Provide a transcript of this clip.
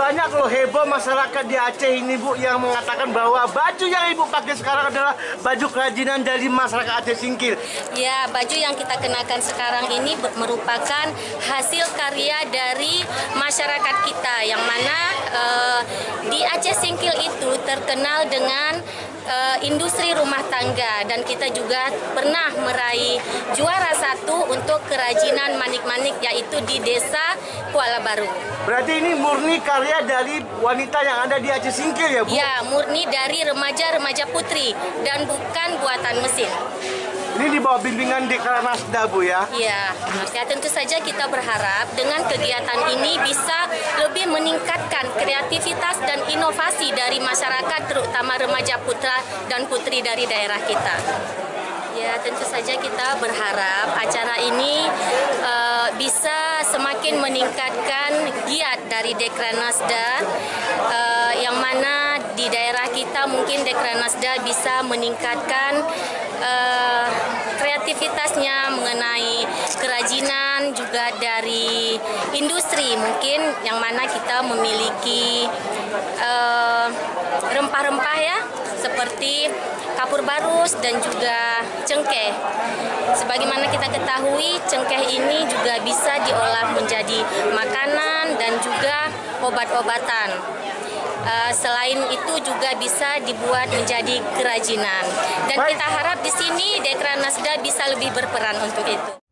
banyak loh heboh masyarakat di Aceh ini Bu yang mengatakan bahwa baju yang Ibu pakai sekarang adalah baju kerajinan dari masyarakat Aceh Singkil. Ya, baju yang kita kenakan sekarang ini merupakan hasil karya dari masyarakat kita, yang mana di Aceh Singkil itu terkenal dengan industri rumah tangga, dan kita juga pernah meraih juara 1 untuk kerajinan manik-manik, yaitu di desa Kuala Baru. Berarti ini murni karya dari wanita yang ada di Aceh Singkil ya Bu? Ya, murni dari remaja-remaja putri dan bukan buatan mesin. Ini di bawah bimbingan Dekranasda Bu ya? Ya, tentu saja kita berharap dengan kegiatan ini bisa lebih meningkatkan kreativitas dan inovasi dari masyarakat, terutama remaja putra dan putri dari daerah kita. Ya, tentu saja kita berharap acara ini bisa semakin meningkatkan giat dari Dekranasda, yang mana di daerah kita mungkin Dekranasda bisa meningkatkan kreativitasnya mengenai kerajinan, juga dari industri mungkin, yang mana kita memiliki rempah-rempah ya, seperti kapur barus dan juga cengkeh. Sebagaimana kita ketahui, cengkeh ini juga bisa diolah menjadi makanan dan juga obat-obatan. Selain itu juga bisa dibuat menjadi kerajinan. Dan kita harap di sini Dekranasda bisa lebih berperan untuk itu.